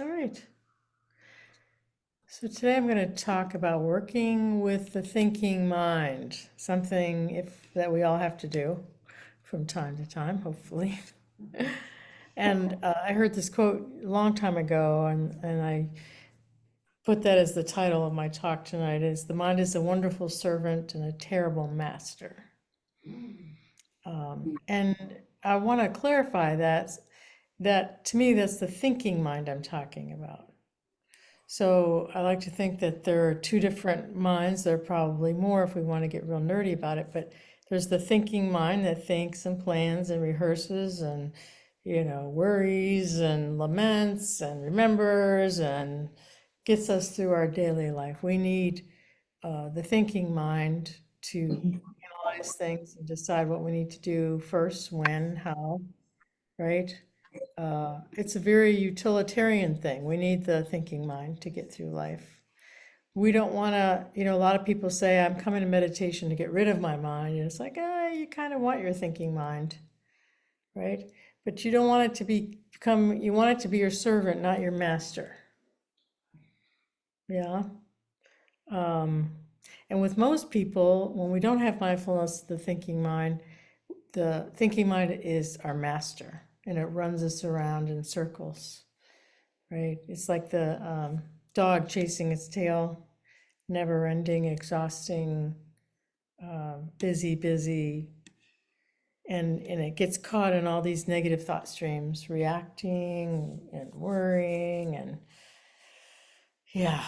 All right. So today I'm going to talk about working with the thinking mind, something that we all have to do from time to time, hopefully. And I heard this quote a long time ago, and I put that as the title of my talk tonight, is the mind is a wonderful servant and a terrible master. And I want to clarify that to me, that's the thinking mind I'm talking about. So I like to think that there are two different minds. There are probably more if we want to get real nerdy about it, but there's the thinking mind that thinks and plans and rehearses and, worries and laments and remembers and gets us through our daily life. We need the thinking mind to analyze things and decide what we need to do first, when, how, right? It's a very utilitarian thing. We need the thinking mind to get through life. We don't want to, a lot of people say, I'm coming to meditation to get rid of my mind. And it's like, you kind of want your thinking mind, right? But you don't want it to you want it to be your servant, not your master. Yeah. And with most people, when we don't have mindfulness, the thinking mind is our master and it runs us around in circles, right? It's like the dog chasing its tail, never ending, exhausting, busy, and it gets caught in all these negative thought streams, reacting and worrying, and yeah.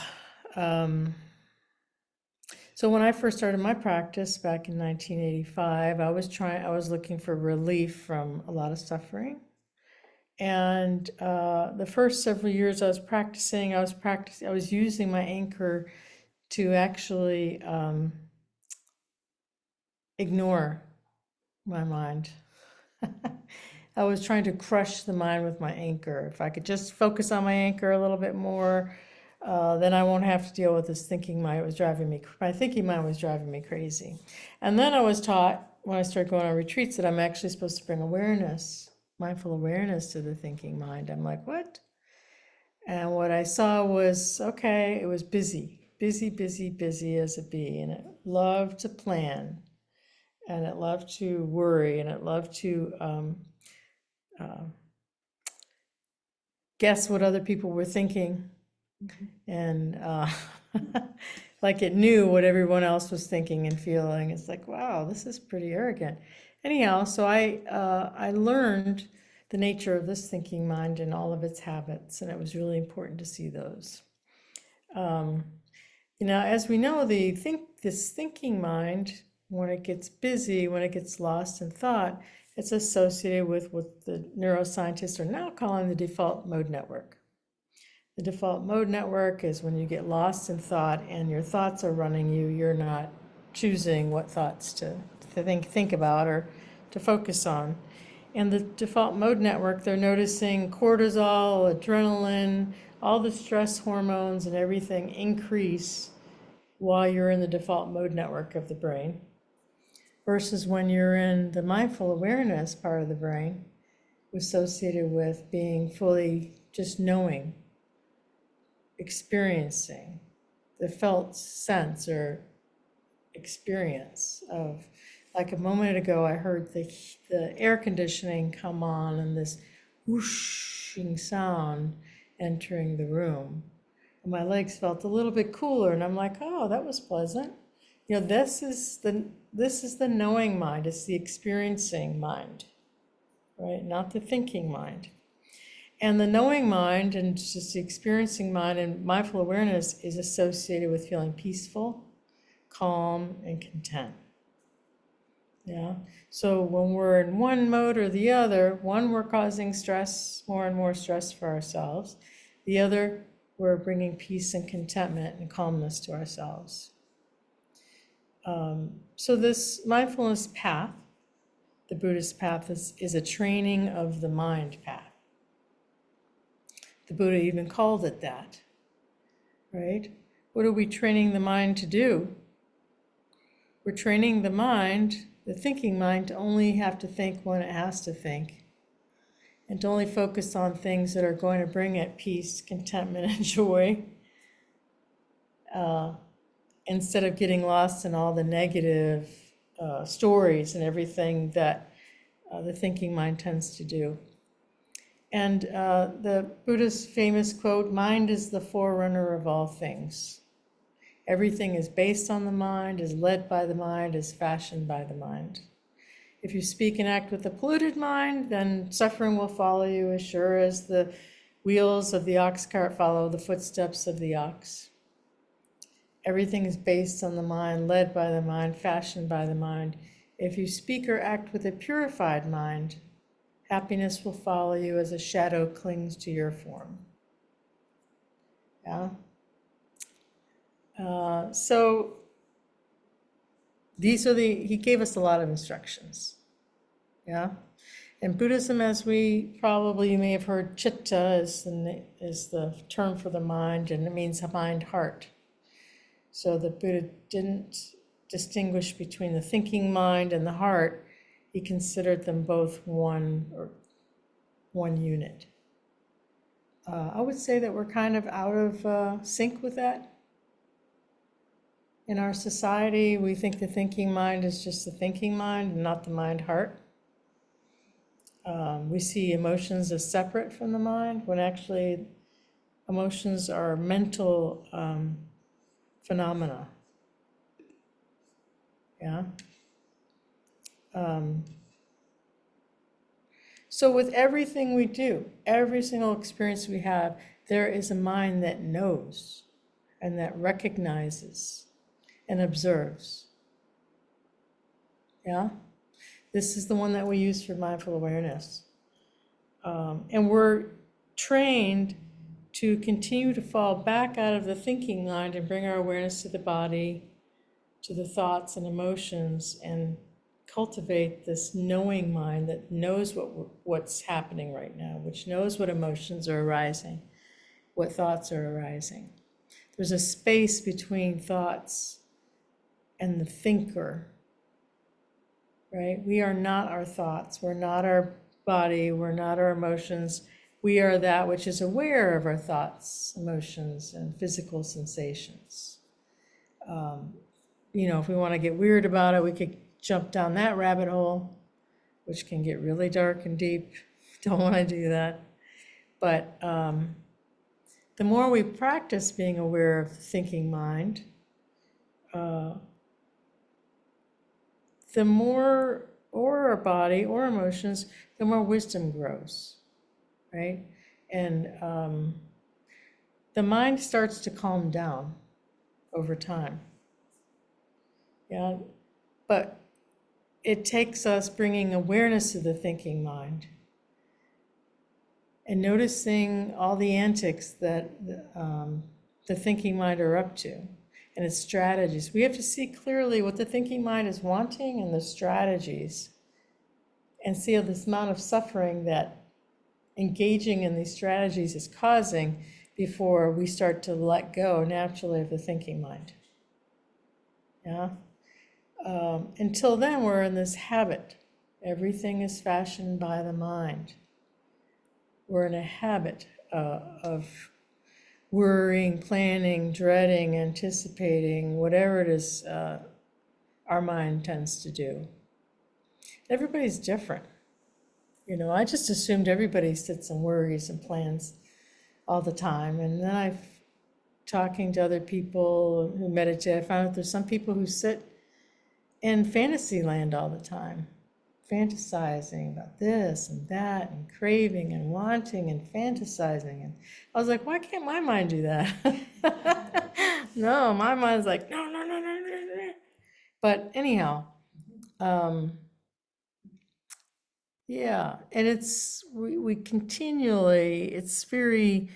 So when I first started my practice back in 1985, I was looking for relief from a lot of suffering. And the first several years I was using my anchor to actually ignore my mind. I was trying to crush the mind with my anchor. If I could just focus on my anchor a little bit more, then I won't have to deal with this thinking mind. My thinking mind was driving me crazy. And then I was taught when I started going on retreats that I'm actually supposed to bring awareness, mindful awareness to the thinking mind. I'm like, what? And what I saw was, okay, it was busy as a bee, and it loved to plan, and it loved to worry, and it loved to guess what other people were thinking, and like it knew what everyone else was thinking and feeling. It's like, wow, this is pretty arrogant. Anyhow, so I learned the nature of this thinking mind and all of its habits, and it was really important to see those. As we know, this thinking mind, when it gets busy, when it gets lost in thought, it's associated with what the neuroscientists are now calling the default mode network. The default mode network is when you get lost in thought and your thoughts are running you, you're not choosing what thoughts to think about or to focus on. And the default mode network, they're noticing cortisol, adrenaline, all the stress hormones and everything increase while you're in the default mode network of the brain, versus when you're in the mindful awareness part of the brain, associated with being fully just knowing, experiencing the felt sense or experience of, like a moment ago, I heard the air conditioning come on and this whooshing sound entering the room. And my legs felt a little bit cooler, and I'm like, oh, that was pleasant. This is the knowing mind. It's the experiencing mind, right? Not the thinking mind. And the knowing mind and just the experiencing mind and mindful awareness is associated with feeling peaceful, calm, and content. Yeah. So when we're in one mode or the other, one, we're causing stress, more and more stress for ourselves. The other, we're bringing peace and contentment and calmness to ourselves. So this mindfulness path, the Buddhist path, is a training of the mind path. The Buddha even called it that, right? What are we training the mind to do? We're training the mind, the thinking mind, to only have to think when it has to think, and to only focus on things that are going to bring it peace, contentment, and joy, instead of getting lost in all the negative stories and everything that the thinking mind tends to do. And the Buddha's famous quote, "Mind is the forerunner of all things." Everything is based on the mind, is led by the mind, is fashioned by the mind. If you speak and act with a polluted mind, then suffering will follow you as sure as the wheels of the ox cart follow the footsteps of the ox. Everything is based on the mind, led by the mind, fashioned by the mind. If you speak or act with a purified mind, happiness will follow you as a shadow clings to your form. Yeah. So these are he gave us a lot of instructions. Yeah. In Buddhism, as you may have heard, chitta is the term for the mind, and it means mind, heart. So the Buddha didn't distinguish between the thinking mind and the heart. He considered them both one unit. I would say that we're kind of out of sync with that. In our society, we think the thinking mind is just the thinking mind and not the mind-heart. We see emotions as separate from the mind, when actually emotions are mental phenomena. Yeah. So with everything we do, every single experience we have, there is a mind that knows and that recognizes and observes. Yeah? This is the one that we use for mindful awareness. And we're trained to continue to fall back out of the thinking mind and bring our awareness to the body, to the thoughts and emotions, and cultivate this knowing mind that knows what's happening right now, which knows what emotions are arising, what thoughts are arising. There's a space between thoughts and the thinker, right? We are not our thoughts. We're not our body. We're not our emotions. We are that which is aware of our thoughts, emotions, and physical sensations. If we want to get weird about it, we could jump down that rabbit hole, which can get really dark and deep. Don't want to do that. But the more we practice being aware of the thinking mind, the more, or our body or emotions, the more wisdom grows, right? And the mind starts to calm down over time. Yeah, but it takes us bringing awareness to the thinking mind and noticing all the antics that the thinking mind are up to and its strategies. We have to see clearly what the thinking mind is wanting and the strategies, and see this amount of suffering that engaging in these strategies is causing before we start to let go naturally of the thinking mind. Yeah. Until then, we're in this habit. Everything is fashioned by the mind. We're in a habit of worrying, planning, dreading, anticipating, whatever it is our mind tends to do. Everybody's different. I just assumed everybody sits and worries and plans all the time. And then talking to other people who meditate, I found out there's some people who sit in fantasy land all the time, fantasizing about this and that, and craving and wanting and fantasizing. And I was like, why can't my mind do that? No, my mind's like, no. But anyhow, yeah, and we continually, it's very,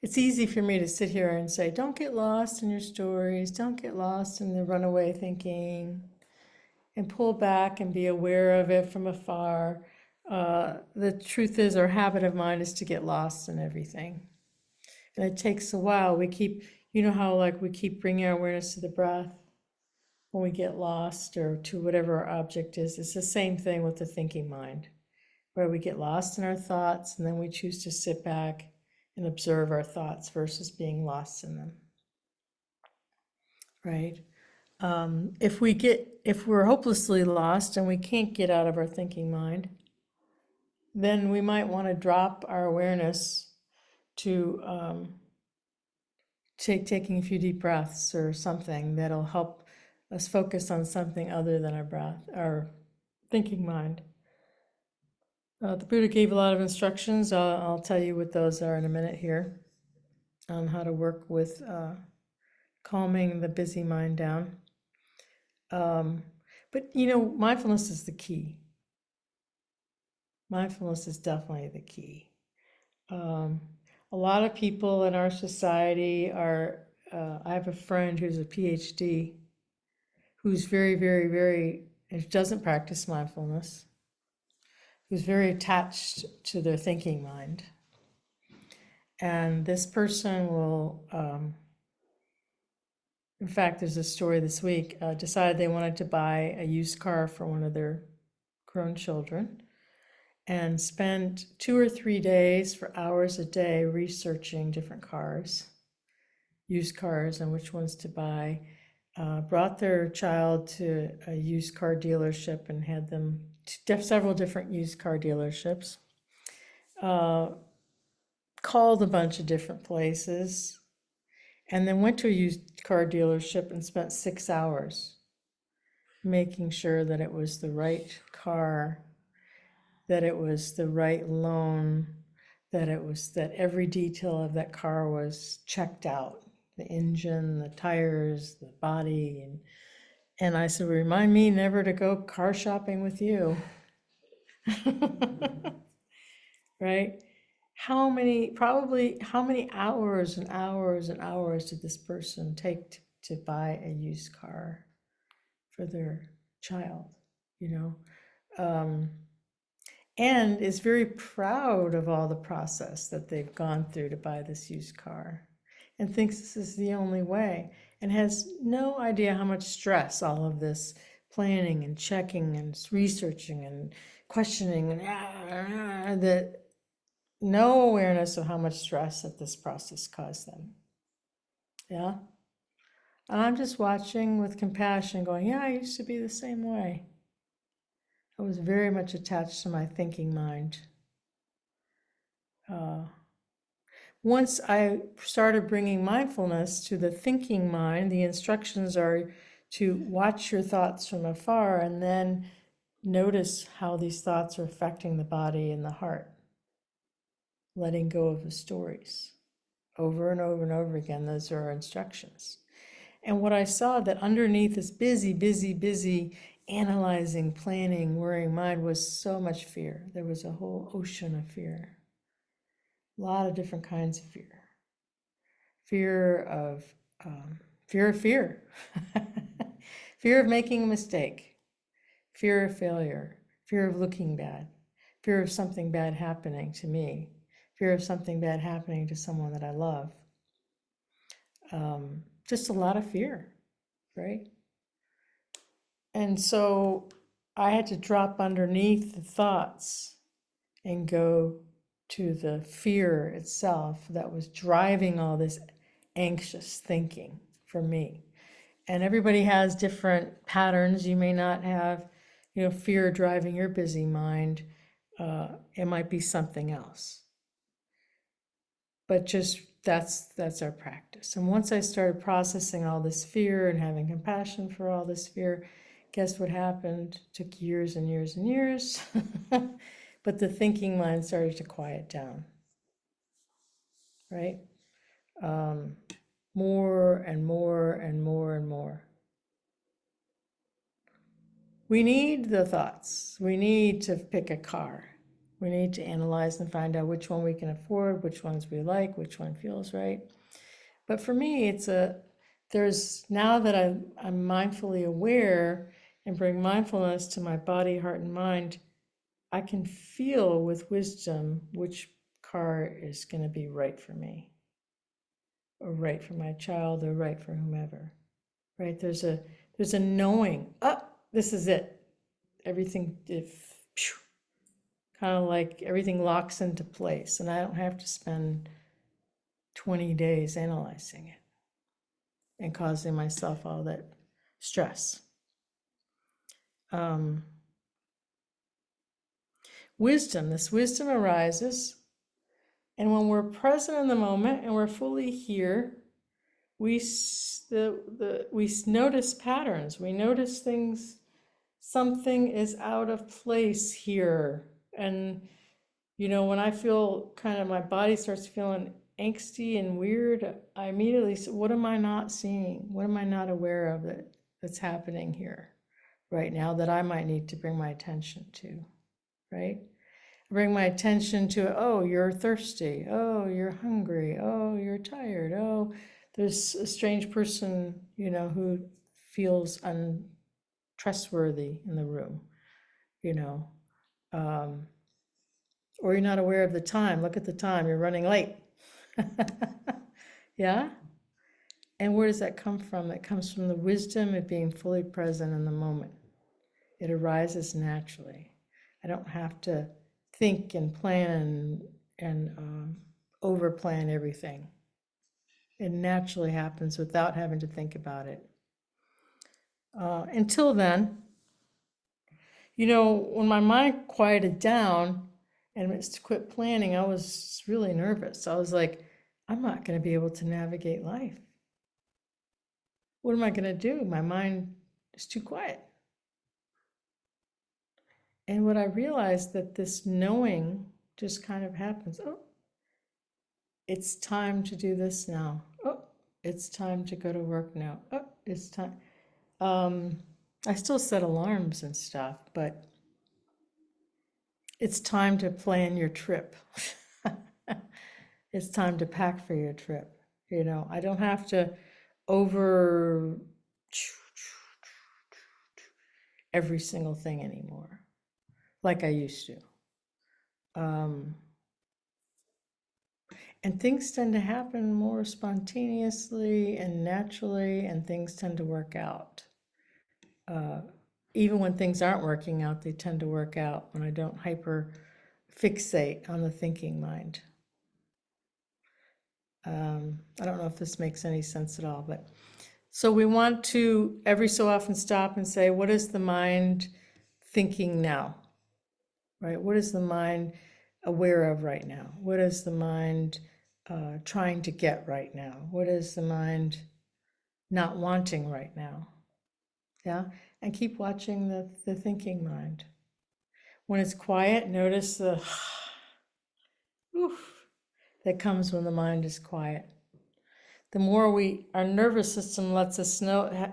it's easy for me to sit here and say, don't get lost in your stories, don't get lost in the runaway thinking, and pull back and be aware of it from afar. The truth is, our habit of mind is to get lost in everything. And it takes a while. We keep, how we keep bringing our awareness to the breath when we get lost, or to whatever our object is. It's the same thing with the thinking mind. where we get lost in our thoughts and then we choose to sit back and observe our thoughts versus being lost in them, right? If we're hopelessly lost and we can't get out of our thinking mind, then we might want to drop our awareness to taking a few deep breaths or something that'll help us focus on something other than our breath, our thinking mind. The Buddha gave a lot of instructions. I'll tell you what those are in a minute here on how to work with calming the busy mind down. But mindfulness is the key. Mindfulness is definitely the key. A lot of people in our society are, I have a friend who's a PhD who's very, very, very, doesn't practice mindfulness, who's very attached to their thinking mind. And this person will, in fact, there's a story this week, decided they wanted to buy a used car for one of their grown children and spent 2 or 3 days for hours a day researching different cars, used cars, and which ones to buy. Brought their child to a used car dealership and had them to several different used car dealerships. Called a bunch of different places, and then went to a used car dealership and spent 6 hours making sure that it was the right car, that it was the right loan, that every detail of that car was checked out, the engine, the tires, the body. And I said, remind me never to go car shopping with you. Right? How many hours and hours and hours did this person take to buy a used car for their child, and is very proud of all the process that they've gone through to buy this used car and thinks this is the only way and has no idea how much stress all of this planning and checking and researching and questioning and that no awareness of how much stress that this process caused them. Yeah. And I'm just watching with compassion going, yeah, I used to be the same way. I was very much attached to my thinking mind. Once I started bringing mindfulness to the thinking mind, the instructions are to watch your thoughts from afar and then notice how these thoughts are affecting the body and the heart. Letting go of the stories. Over and over and over again, those are our instructions. And what I saw that underneath this busy, analyzing, planning, worrying mind was so much fear. There was a whole ocean of fear. A lot of different kinds of fear. Fear of fear. Fear of making a mistake. Fear of failure. Fear of looking bad. Fear of something bad happening to me. Fear of something bad happening to someone that I love. Just a lot of fear, right? And so I had to drop underneath the thoughts and go to the fear itself that was driving all this anxious thinking for me. And everybody has different patterns. You may not have, fear driving your busy mind. It might be something else. But just that's our practice. And once I started processing all this fear and having compassion for all this fear, guess what happened? It took years and years and years. But the thinking mind started to quiet down, right? More and more and more and more. We need the thoughts. We need to pick a car. We need to analyze and find out which one we can afford, which ones we like, which one feels right. But for me, there's now that I'm mindfully aware and bring mindfulness to my body, heart, and mind, I can feel with wisdom which car is going to be right for me, or right for my child, or right for whomever. Right? There's a knowing. Oh, this is it. Everything kind of like everything locks into place, and I don't have to spend 20 days analyzing it and causing myself all that stress. This wisdom arises, and when we're present in the moment and we're fully here, we notice patterns. We notice things. Something is out of place here, and when I feel kind of my body starts feeling angsty and weird, I immediately say, what am I not seeing? What am I not aware of that's happening here right now that I might need to bring my attention to, right? Bring my attention to, oh, you're thirsty. Oh, you're hungry. Oh, you're tired. Oh, there's a strange person, who feels untrustworthy in the room, or you're not aware of the time. Look at the time, you're running late. Yeah? And where does that come from? It comes from the wisdom of being fully present in the moment. It arises naturally. I don't have to think and plan and over-plan everything. It naturally happens without having to think about it. Until then, when my mind quieted down and it's to quit planning, I was really nervous. I was like, I'm not going to be able to navigate life. What am I going to do? My mind is too quiet. And what I realized that this knowing just kind of happens. Oh, it's time to do this now. Oh, it's time to go to work now. Oh, it's time. I still set alarms and stuff, but it's time to plan your trip. It's time to pack for your trip. I don't have to over every single thing anymore, like I used to. And things tend to happen more spontaneously and naturally, and things tend to work out. Even when things aren't working out, they tend to work out when I don't hyper fixate on the thinking mind. I don't know if this makes any sense at all, but so we want to every so often stop and say, what is the mind thinking now? Right? What is the mind aware of right now? What is the mind trying to get right now? What is the mind not wanting right now? Yeah, and keep watching the thinking mind. When it's quiet, notice the oof that comes when the mind is quiet. The more our nervous system lets us know,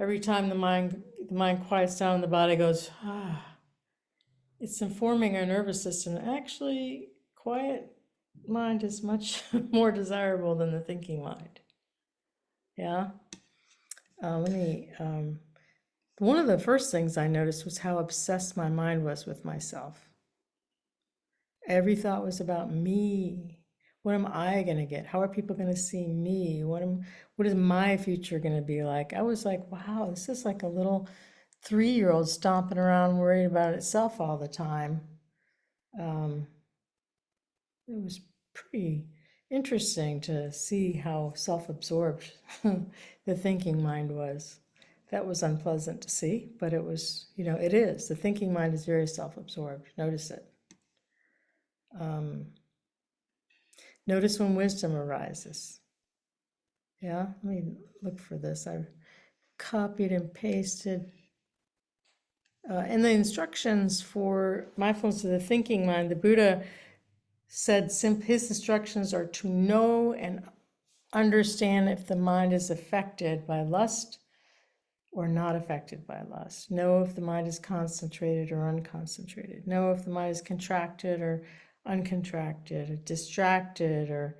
every time the mind quiets down, the body goes, it's informing our nervous system. Actually, quiet mind is much more desirable than the thinking mind. Yeah. One of the first things I noticed was how obsessed my mind was with myself. Every thought was about me. What am I going to get? How are people going to see me? What is my future going to be like? I was like, wow, this is like a little 3-year-old stomping around worried about itself all the time. It was pretty interesting to see how self-absorbed the thinking mind was. That was unpleasant to see, but it was, it is. The thinking mind is very self-absorbed. Notice it. Notice when wisdom arises. Yeah, let me look for this. I've copied and pasted. In the instructions for mindfulness of the thinking mind, the Buddha said his instructions are to know and understand if the mind is affected by lust or not affected by lust. Know if the mind is concentrated or unconcentrated. Know if the mind is contracted or uncontracted, or distracted, or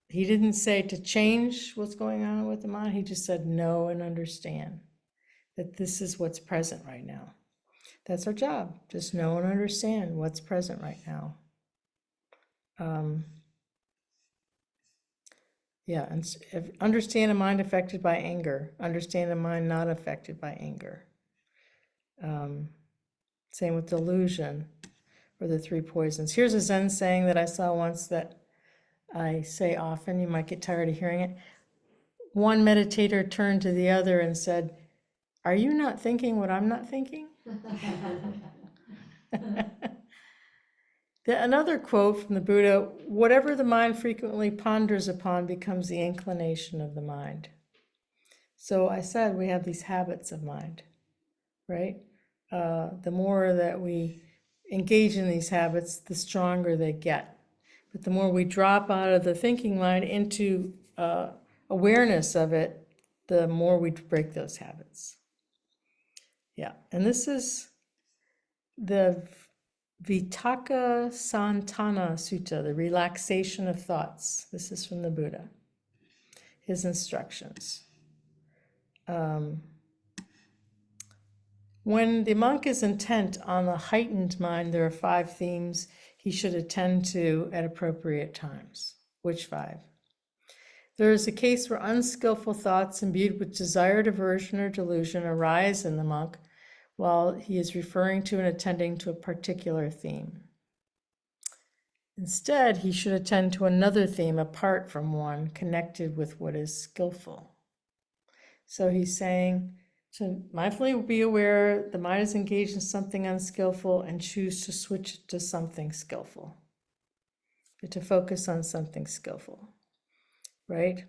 he didn't say to change what's going on with the mind. He just said know and understand that this is what's present right now. That's our job. Just know and understand what's present right now. Yeah, and understand a mind affected by anger. Understand a mind not affected by anger. Same with delusion. or the three poisons. Here's a Zen saying that I saw once that I say often. You might get tired of hearing it. One meditator turned to the other and said, "Are you not thinking what I'm not thinking?" Another quote from the Buddha: "Whatever the mind frequently ponders upon becomes the inclination of the mind." So I said we have these habits of mind, right? The more that we engage in these habits, the stronger they get. But the more we drop out of the thinking mind into awareness of it, the more we break those habits. Yeah, and this is the Vitakka Santana Sutta, the relaxation of thoughts. This is from the Buddha, his instructions. When the monk is intent on the heightened mind, there are 5 themes he should attend to at appropriate times. Which 5? There is a case where unskillful thoughts imbued with desired aversion or delusion arise in the monk while he is referring to and attending to a particular theme. Instead, he should attend to another theme apart from one connected with what is skillful. So he's saying to mindfully be aware the mind is engaged in something unskillful and choose to switch it to something skillful, to focus on something skillful, right?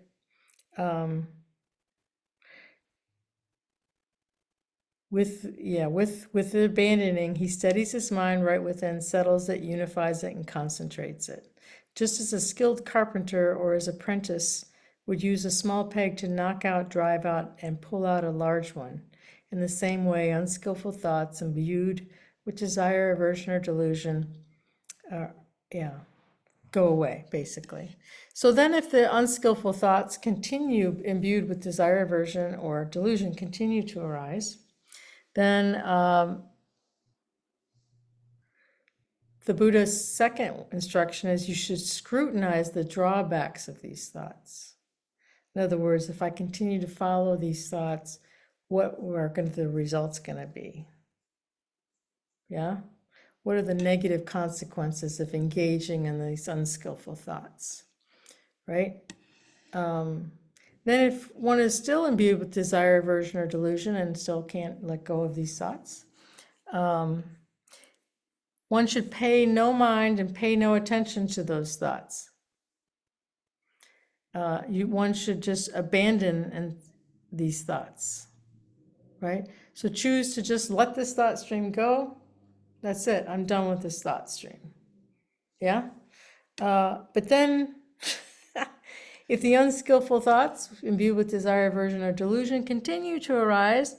With the abandoning, he steadies his mind right within, settles it, unifies it, and concentrates it. Just as a skilled carpenter or his apprentice would use a small peg to knock out, drive out, and pull out a large one. In the same way, unskillful thoughts imbued with desire, aversion, or delusion, go away, basically. So then if the unskillful thoughts continue imbued with desire, aversion, or delusion continue to arise, then the Buddha's second instruction is you should scrutinize the drawbacks of these thoughts. In other words, if I continue to follow these thoughts, what are the results going to be? Yeah? What are the negative consequences of engaging in these unskillful thoughts? Right? Then if one is still imbued with desire, aversion, or delusion and still can't let go of these thoughts, one should pay no mind and pay no attention to those thoughts. One should just abandon these thoughts, right? So choose to just let this thought stream go. That's it. I'm done with this thought stream. Yeah? But then, if the unskillful thoughts imbued with desire, aversion, or delusion continue to arise,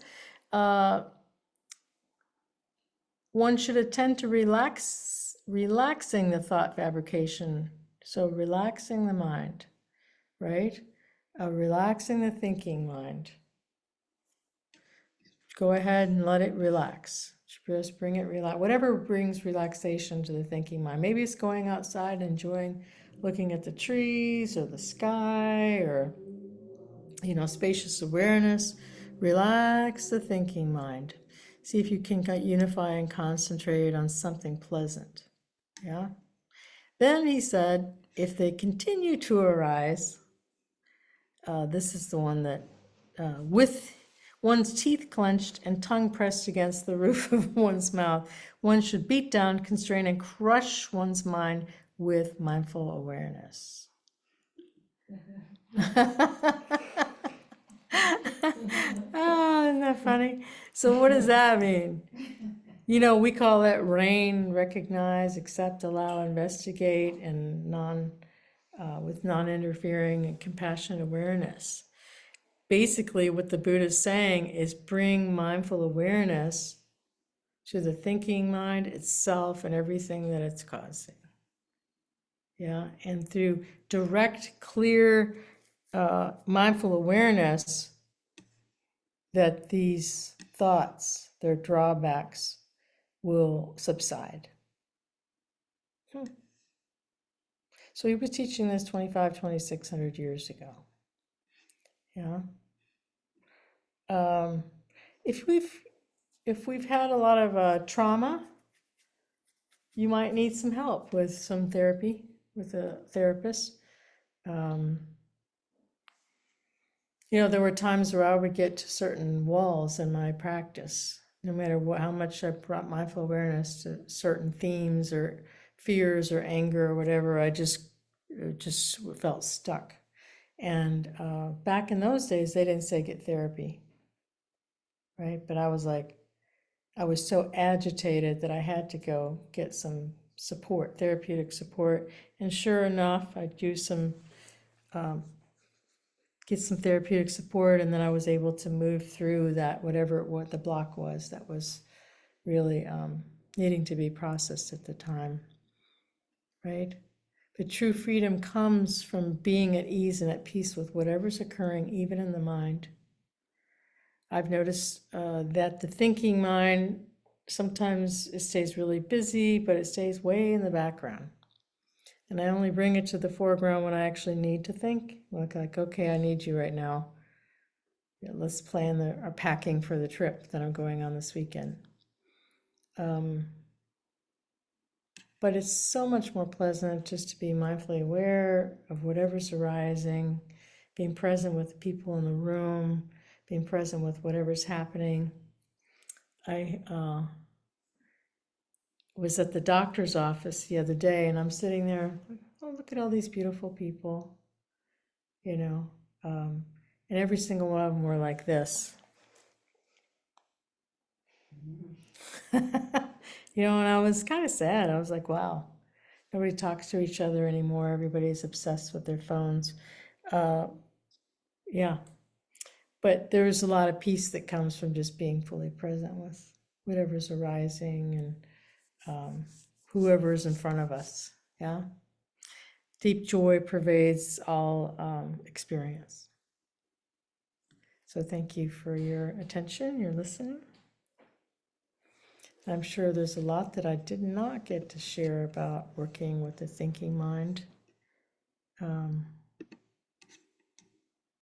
one should attend to relaxing the thought fabrication. So relaxing the mind, right? Relaxing the thinking mind. Go ahead and let it relax. Just bring it relax. Whatever brings relaxation to the thinking mind. Maybe it's going outside, enjoying looking at the trees or the sky, or spacious awareness. Relax the thinking mind. See if you can unify and concentrate on something pleasant. Yeah. Then he said, if they continue to arise, this is the one that with one's teeth clenched and tongue pressed against the roof of one's mouth, one should beat down, constrain, and crush one's mind with mindful awareness. Oh, isn't that funny? So what does that mean? We call that RAIN: recognize, accept, allow, investigate, and with non-interfering and compassionate awareness. Basically, what the Buddha is saying is bring mindful awareness to the thinking mind itself and everything that it's causing. Yeah, and through direct, clear, mindful awareness, that these thoughts, their drawbacks, will subside. So he was teaching this 2,600 years ago. Yeah. If we've had a lot of trauma, you might need some help with some therapy with a therapist. Um, there were times where I would get to certain walls in my practice, no matter how much I brought mindful awareness to certain themes or fears or anger or whatever. I just felt stuck. And back in those days, they didn't say get therapy, right? But I was so agitated that I had to go get some support, therapeutic support. And sure enough, I'd use get some therapeutic support, and then I was able to move through that, what the block was that was really needing to be processed at the time, right? But true freedom comes from being at ease and at peace with whatever's occurring, even in the mind. I've noticed that the thinking mind, sometimes it stays really busy, but it stays way in the background. And I only bring it to the foreground when I actually need to think. Like, okay, I need you right now. Let's plan our packing for the trip that I'm going on this weekend. But it's so much more pleasant just to be mindfully aware of whatever's arising, being present with the people in the room, being present with whatever's happening. I was at the doctor's office the other day, and I'm sitting there, oh, look at all these beautiful people, and every single one of them were like this. And I was kind of sad. I was like, wow, nobody talks to each other anymore. Everybody's obsessed with their phones. Yeah. But there's a lot of peace that comes from just being fully present with whatever's arising and whoever's in front of us. Yeah. Deep joy pervades all experience. So thank you for your attention, your listening. I'm sure there's a lot that I did not get to share about working with the thinking mind.